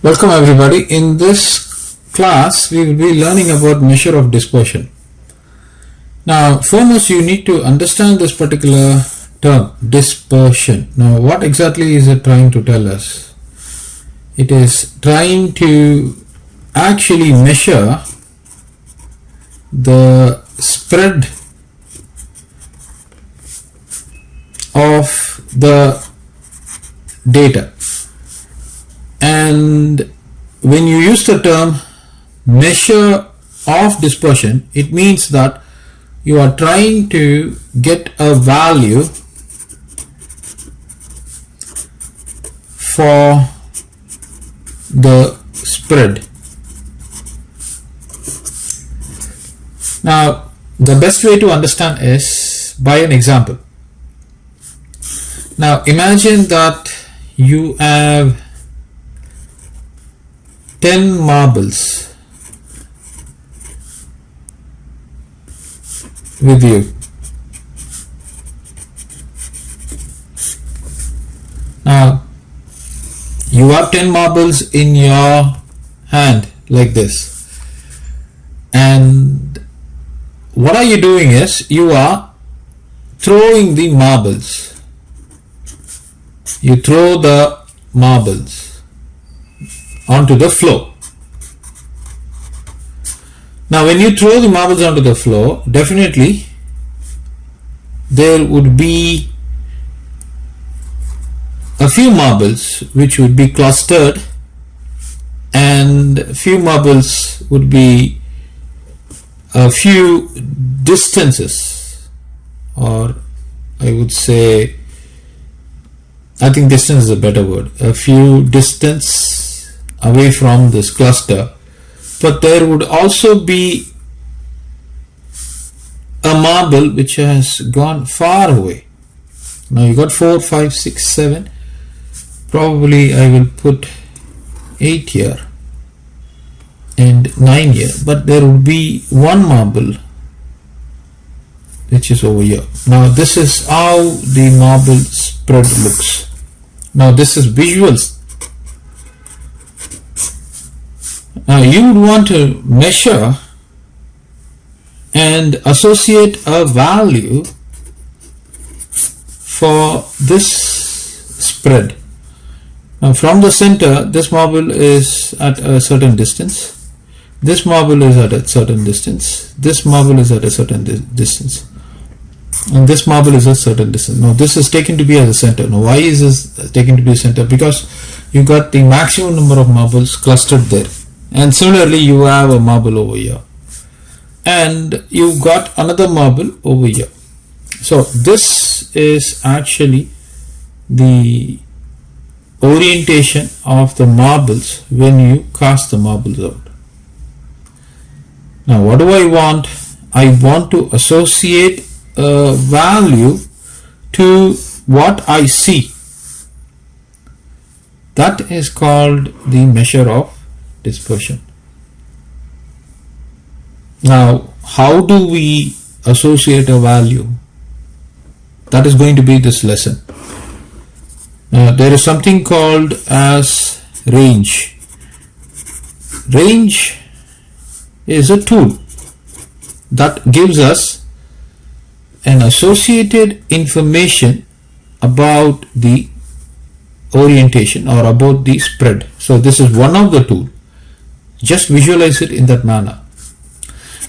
Welcome everybody. In this class we will be learning about measure of dispersion. Now foremost you need to understand this particular term, dispersion. Now what exactly is it trying to tell us? It is trying to actually measure the spread of the data. And when you use the term measure of dispersion, it means that you are trying to get a value for the spread. Now, the best way to understand is by an example. Now, imagine that you have 10 marbles with you. Now you have 10 marbles in your hand like this, and what are you doing is you are throwing the marbles. You throw the marbles onto the floor. Now when you throw the marbles onto the floor, definitely there would be a few marbles which would be clustered, and a few marbles would be a few distances, or I would say, I think distance is a better word, a few distance away from this cluster. But there would also be a marble which has gone far away. Now you got 4, 5, 6, 7. Probably I will put 8 here and 9 here, but there will be one marble which is over here. Now this is how the marble spread looks. Now this is visuals. Now you would want to measure and associate a value for this spread. Now from the center, this marble is at a certain distance, this marble is at a certain distance, this marble is at a certain distance, and this marble is at a certain distance. Now this is taken to be as a center. Now why is this taken to be a center? Because you got the maximum number of marbles clustered there. And similarly you have a marble over here, and you got another marble over here. So this is actually the orientation of the marbles when you cast the marbles out. Now what do I want? I want to associate a value to what I see. That is called the measure of dispersion. Now how do we associate a value? That is going to be this lesson. There is something called as range. Range is a tool that gives us an associated information about the orientation or about the spread. So this is one of the tools. Just visualize it in that manner.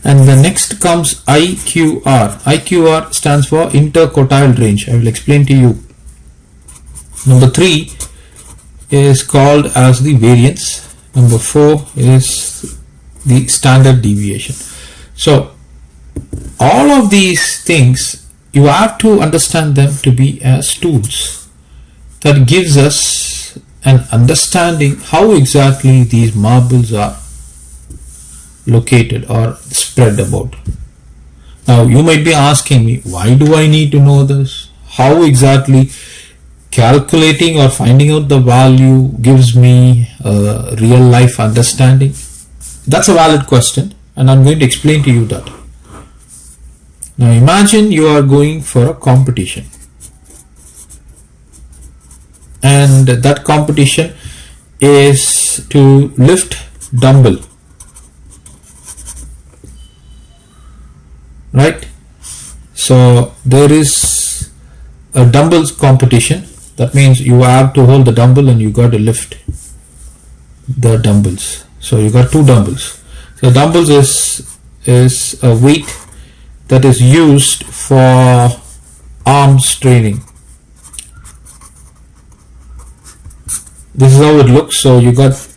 And the next comes IQR. IQR stands for interquartile range. I will explain to you. Number 3 is called as the variance. Number 4 is the standard deviation. So all of these things you have to understand them to be as tools that gives us an understanding how exactly these marbles are located or spread about. Now you might be asking me, why do I need to know this? How exactly calculating or finding out the value gives me a real life understanding? That's a valid question, and I'm going to explain to you that. Now imagine you are going for a competition, and that competition is to lift dumbbell, right? So there is a dumbbells competition. That means you have to hold the dumbbell and you got to lift the dumbbells. So you got two dumbbells. So dumbbells is a weight that is used for arms training. This is how it looks. So you got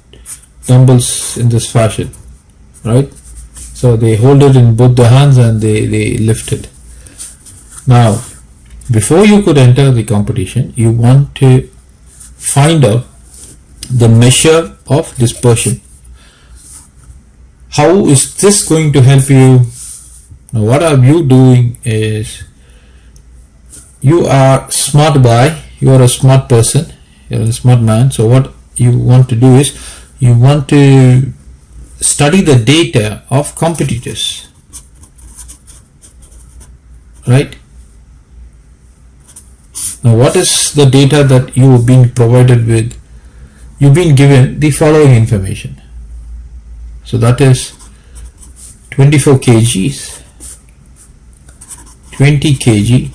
dumbbells in this fashion, right? So they hold it in both the hands and they lift it. Now, before you could enter the competition, you want to find out the measure of dispersion. How is this going to help you? Now, what are you doing is, you are smart guy, you are a smart person, you're a smart man. So what you want to do is, you want to study the data of competitors, right? Now, what is the data that you have been provided with? You've been given the following information. So that is 24 kgs, 20 kg,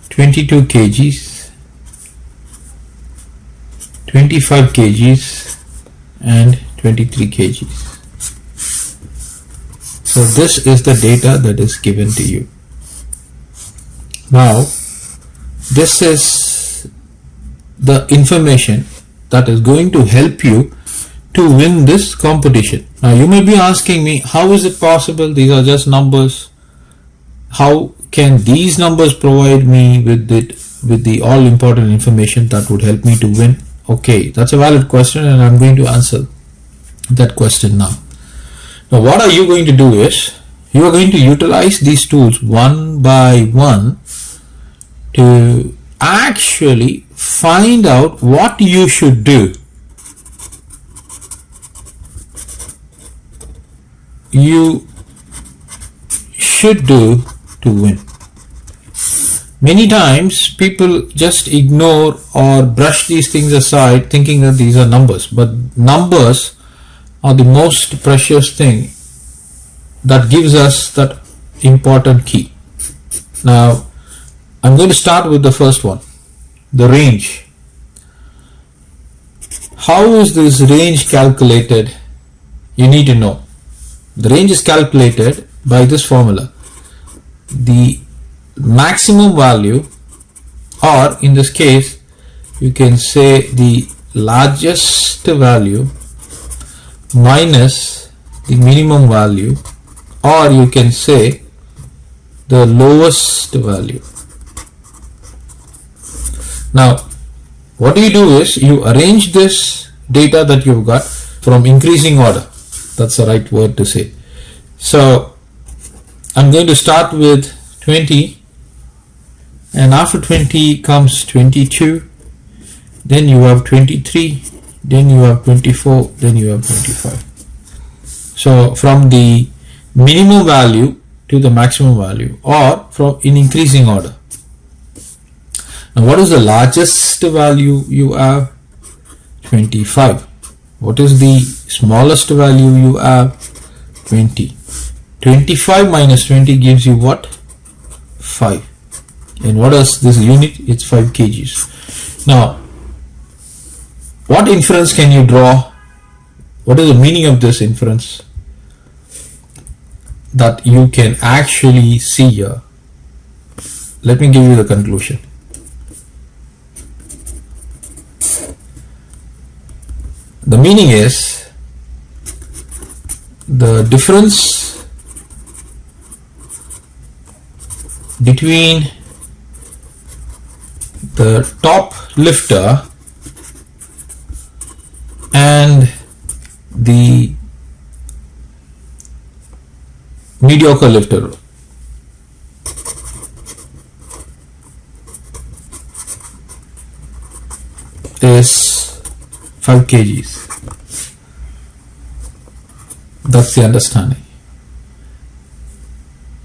22 kgs, 25 kgs and 23 kgs. So this is the data that is given to you. Now, this is the information that is going to help you to win this competition. Now you may be asking me, how is it possible? These are just numbers. How can these numbers provide me with the all important information that would help me to win? Okay, that's a valid question and I'm going to answer that question now. Now what are you going to do is, you are going to utilize these tools one by one to actually find out what you should do. You should do to win. Many times people just ignore or brush these things aside, thinking that these are numbers, but numbers are the most precious thing that gives us that important key. Now I'm going to start with the first one, the range. How is this range calculated? You need to know. The range is calculated by this formula. The maximum value, or in this case you can say the largest value minus the minimum value, or you can say the lowest value. Now what you do is, you arrange this data that you've got from increasing order. That's the right word to say. So I'm going to start with 20, and after 20 comes 22, then you have 23, then you have 24, then you have 25. So from the minimum value to the maximum value, or from in increasing order. Now what is the largest value you have? 25. What is the smallest value you have? 20. 25 minus 20 gives you what? 5. And what is this unit? It's 5 kgs. Now what inference can you draw? What is the meaning of this inference that you can actually see here? Let me give you the conclusion. The meaning is, the difference between the top lifter and the mediocre lifter is 5 kgs. That's the understanding.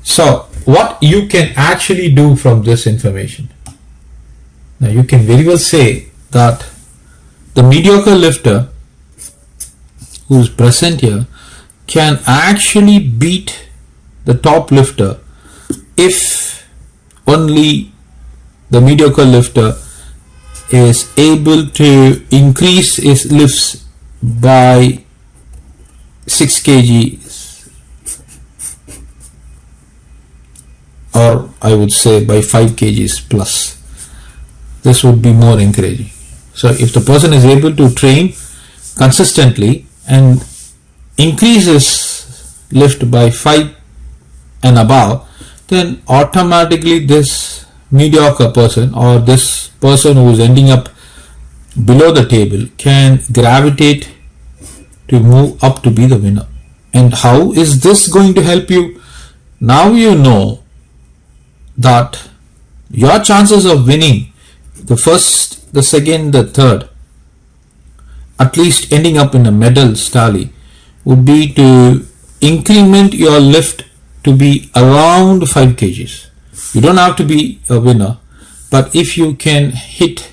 So what you can actually do from this information? Now you can very well say that the mediocre lifter who is present here can actually beat the top lifter if only the mediocre lifter is able to increase his lifts by 6 kg, or I would say by 5 kgs plus. This would be more encouraging. So if the person is able to train consistently and increase his lift by 5 and above, then automatically this mediocre person or this person who is ending up below the table can gravitate to move up to be the winner. And how is this going to help you? Now you know that your chances of winning the first, the second, the third, at least ending up in a medal tally, would be to increment your lift to be around 5 kgs. You don't have to be a winner, but if you can hit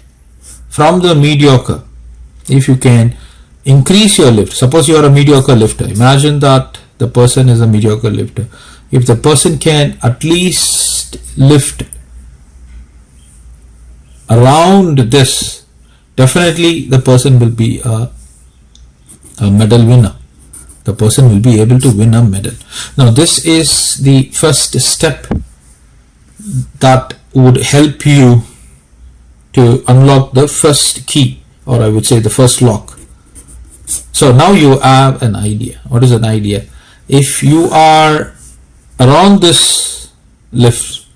from the mediocre, if you can increase your lift, suppose you are a mediocre lifter, imagine that the person is a mediocre lifter. If the person can at least lift around this, definitely the person will be a medal winner. The person will be able to win a medal. Now this is the first step that would help you to unlock the first key, or I would say the first lock. So now you have an idea. What is an idea? If you are around this lift,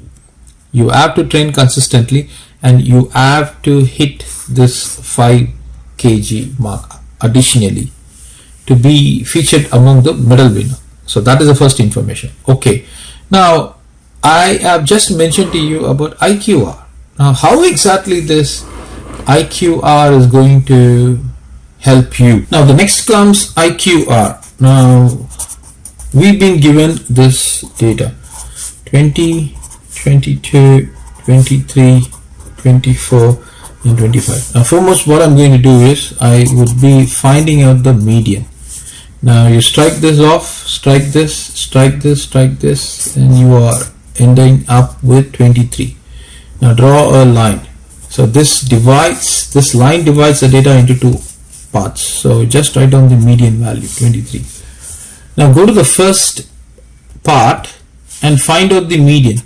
you have to train consistently and you have to hit this 5 kg mark additionally to be featured among the medal winner. So that is the first information. Okay, now I have just mentioned to you about IQR. Now how exactly this IQR is going to help you? Now the next comes IQR. Now we've been given this data 20, 22, 23, 24 and 25. Now foremost what I'm going to do is I would be finding out the median. Now you strike this off, strike this, strike this, strike this, and you are ending up with 23. Now draw a line. So this line divides the data into two parts. So just write down the median value 23. Now go to the first part and find out the median.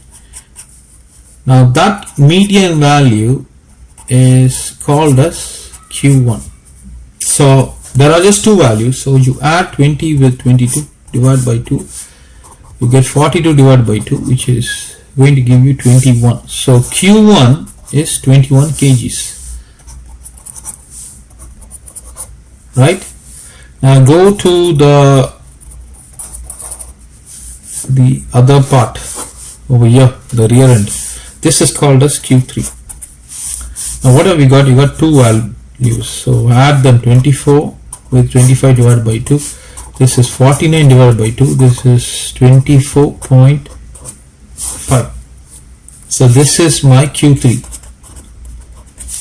Now that median value is called as Q1. So there are just two values. So you add 20 with 22, divide by 2. You get 42 divided by 2, which is going to give you 21. So Q1 is 21 kgs. Right? Now go to the other part over here, the rear end. This is called as Q3. Now what have we got? You got two values. So add them, 24 with 25 divided by 2. This is 49 divided by 2. This is 24.5. So this is my Q3.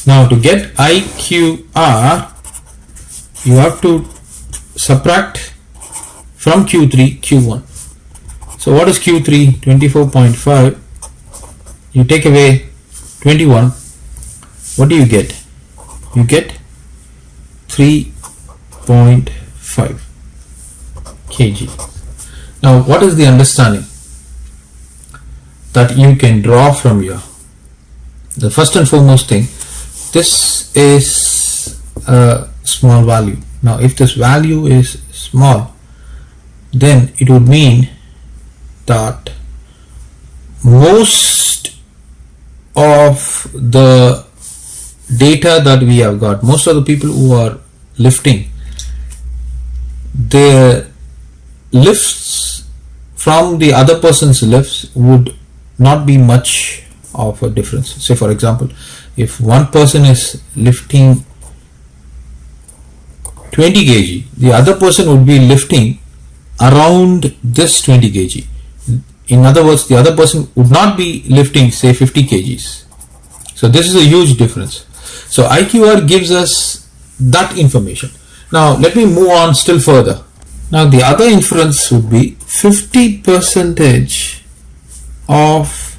Now to get IQR, you have to subtract from Q3 Q1. So what is Q3? 24.5. You take away 21. What do you get? You get 3.5 kg. Now what is the understanding that you can draw from here? The first and foremost thing, this is a small value. Now if this value is small, then it would mean that most of the data that we have got, most of the people who are lifting, their lifts from the other person's lifts would not be much of a difference. Say for example, if one person is lifting 20 kg, the other person would be lifting around this 20 kg. In other words, the other person would not be lifting say 50 kgs. So this is a huge difference. So IQR gives us that information. Now let me move on still further. Now the other inference would be 50% of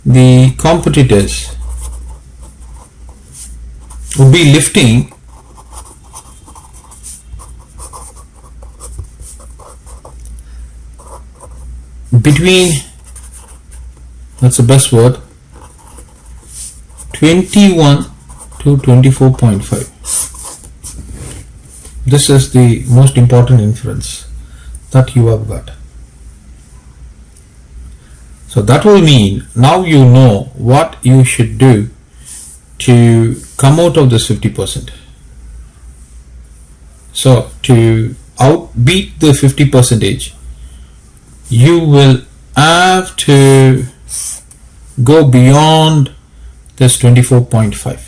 the competitors would be lifting between, that's the best word, 21 to 24.5. This is the most important inference that you have got. So that will mean now you know what you should do to come out of this 50%. So to outbeat the 50%, you will have to go beyond this 24.5.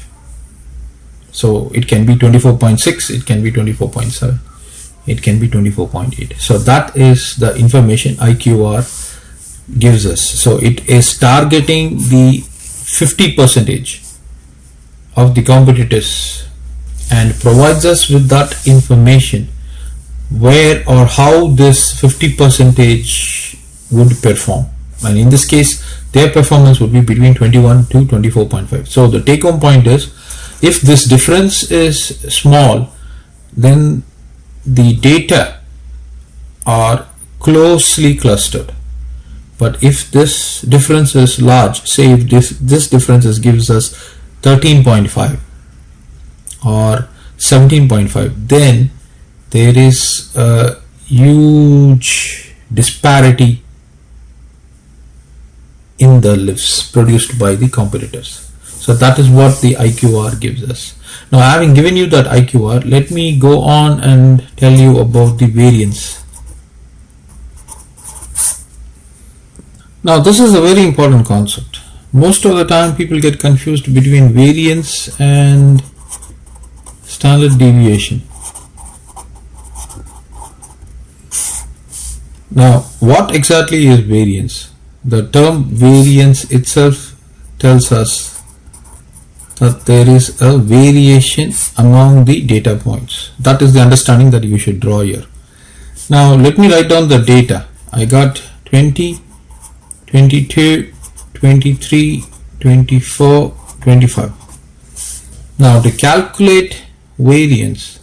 So it can be 24.6, it can be 24.7, it can be 24.8. So that is the information IQR gives us. So it is targeting the 50% of the competitors and provides us with that information where or how this 50% would perform. And in this case, their performance would be between 21 to 24.5. So the take home point is, if this difference is small, then the data are closely clustered. But if this difference is large, say if this difference gives us 13.5 or 17.5, then there is a huge disparity in the lifts produced by the competitors. So that is what the IQR gives us. Now, having given you that IQR, let me go on and tell you about the variance. Now, this is a very important concept. Most of the time people get confused between variance and standard deviation. Now, what exactly is variance? The term variance itself tells us that there is a variation among the data points. That is the understanding that you should draw here. Now let me write down the data. I got 20, 22, 23, 24, 25. Now to calculate variance,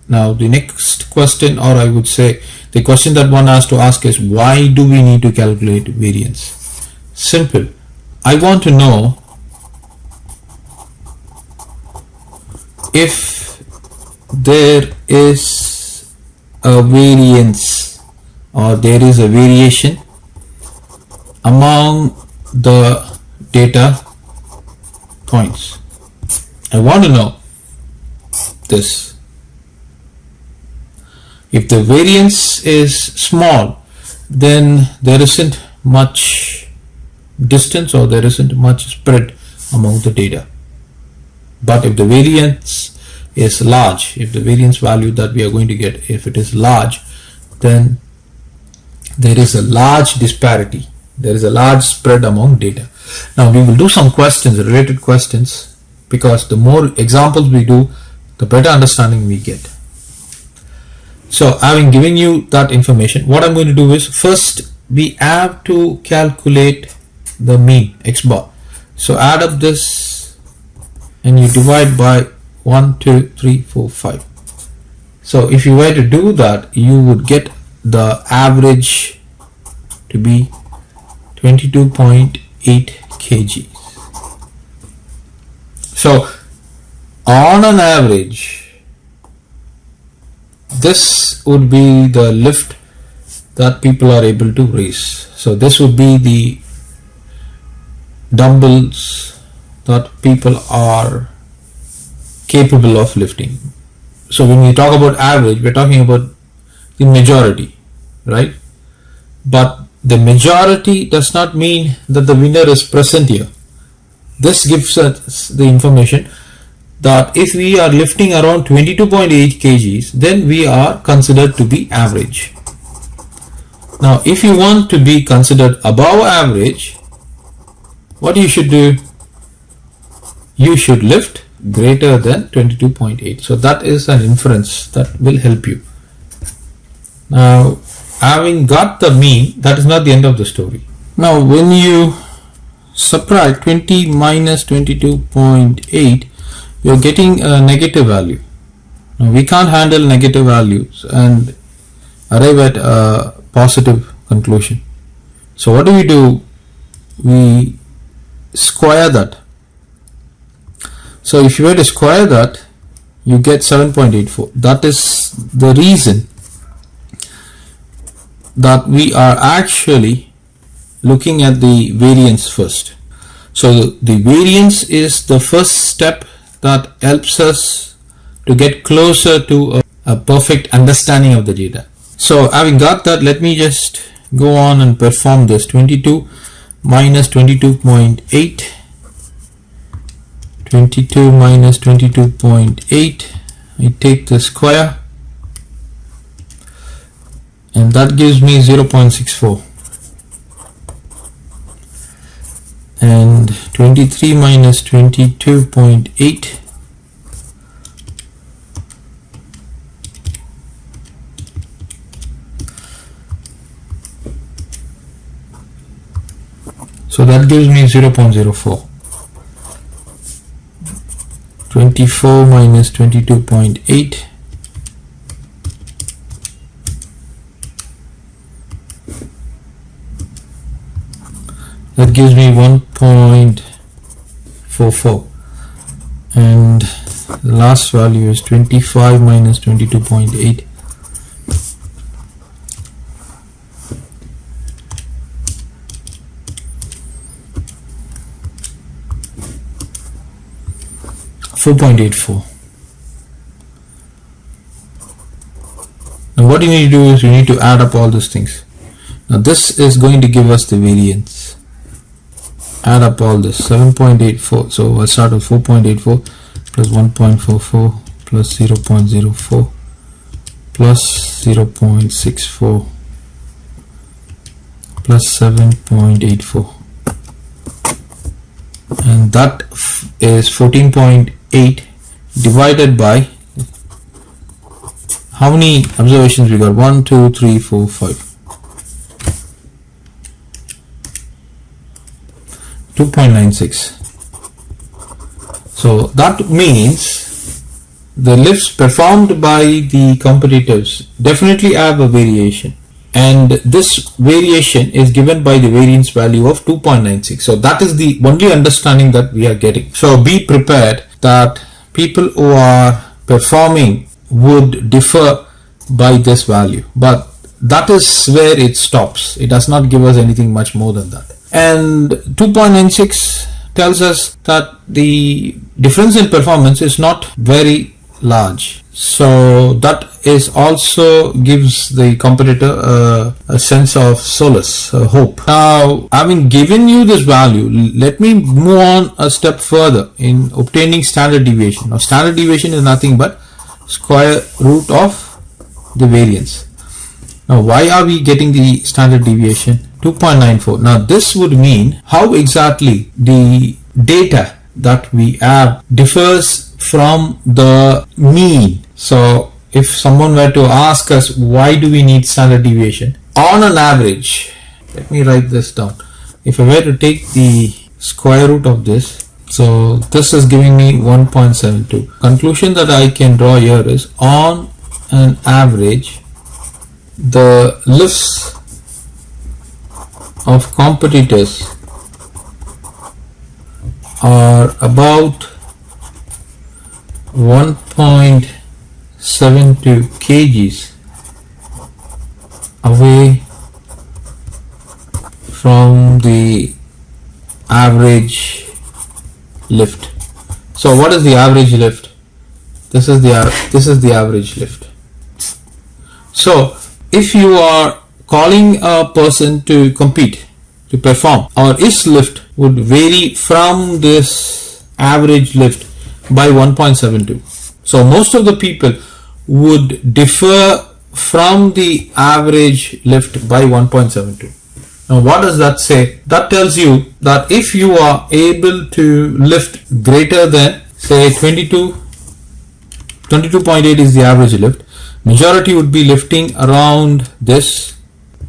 now the next question, or I would say the question that one has to ask is, why do we need to calculate variance? Simple. I want to know if there is a variance or there is a variation among the data points. I want to know this. If the variance is small, then there isn't much distance or there isn't much spread among the data. But if the variance is large, if the variance value that we are going to get, if it is large, then there is a large disparity. There is a large spread among data. Now we will do some questions, related questions, because the more examples we do, the better understanding we get. So having given you that information, what I'm going to do is, first we have to calculate the mean, x bar. So add up this and you divide by 1, 2, 3, 4, 5. So if you were to do that, you would get the average to be 22.8 kg. So on an average, this would be the lift that people are able to raise. So this would be the dumbbells that people are capable of lifting. So when we talk about average, we're talking about the majority, right? But the majority does not mean that the winner is present here. This gives us the information that if we are lifting around 22.8 kgs, then we are considered to be average. Now if you want to be considered above average, what you should do? You should lift greater than 22.8. So that is an inference that will help you. Now, having got the mean, that is not the end of the story. Now, when you subtract 20 minus 22.8, you're getting a negative value. Now, we can't handle negative values and arrive at a positive conclusion. So what do? We square that. So if you were to square that, you get 7.84. That is the reason that we are actually looking at the variance first. So the variance is the first step that helps us to get closer to a perfect understanding of the data. So having got that, let me just go on and perform this. 22 minus 22.8, 22 minus 22.8, I take the square, and that gives me 0.64. And 23 minus 22.8, so that gives me 0.04. 24 minus 22.8, that gives me 1.44, and the last value is 25 minus 22.8, $4.84. Now what you need to do is you need to add up all these things. Now this is going to give us the variance. Add up all this, 7.84. So I'll start with 4.84 plus 1.44 plus 0.04 plus 0.64 plus 7.84, and that is 14.8 divided by how many observations we got? 1, 2, 3, 4, 5. 2.96. So that means the lifts performed by the competitors definitely have a variation, and this variation is given by the variance value of 2.96. So that is the only understanding that we are getting. So be prepared that people who are performing would differ by this value, but that is where it stops. It does not give us anything much more than that. And 2.96 tells us that the difference in performance is not very large. So that is also gives the competitor a sense of solace, a hope. Now, having given you this value, let me move on a step further in obtaining standard deviation. Now, standard deviation is nothing but square root of the variance. Now, why are we getting the standard deviation? 2.94. Now, this would mean how exactly the data that we have differs from the mean. So, if someone were to ask us why do we need standard deviation, on an average, let me write this down. If I were to take the square root of this, so this is giving me 1.72. Conclusion that I can draw here is on an average, the lifts of competitors are about 1.72 kgs away from the average lift. So what is the average lift? This is the average lift. So if you are calling a person to compete, to perform, or his lift would vary from this average lift by 1.72. So most of the people would differ from the average lift by 1.72. Now what does that say? That tells you that if you are able to lift greater than say 22.8 is the average lift. Majority would be lifting around this,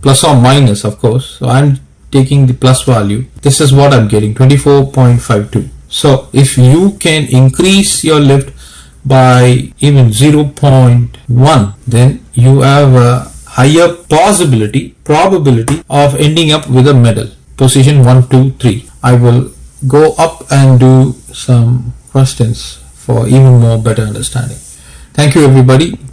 plus or minus, of course. So I'm taking the plus value. This is what I'm getting, 24.52. So if you can increase your lift by even 0.1, then you have a higher probability of ending up with a medal. Position 1, 2, 3. I will go up and do some questions for even more better understanding. Thank you, everybody.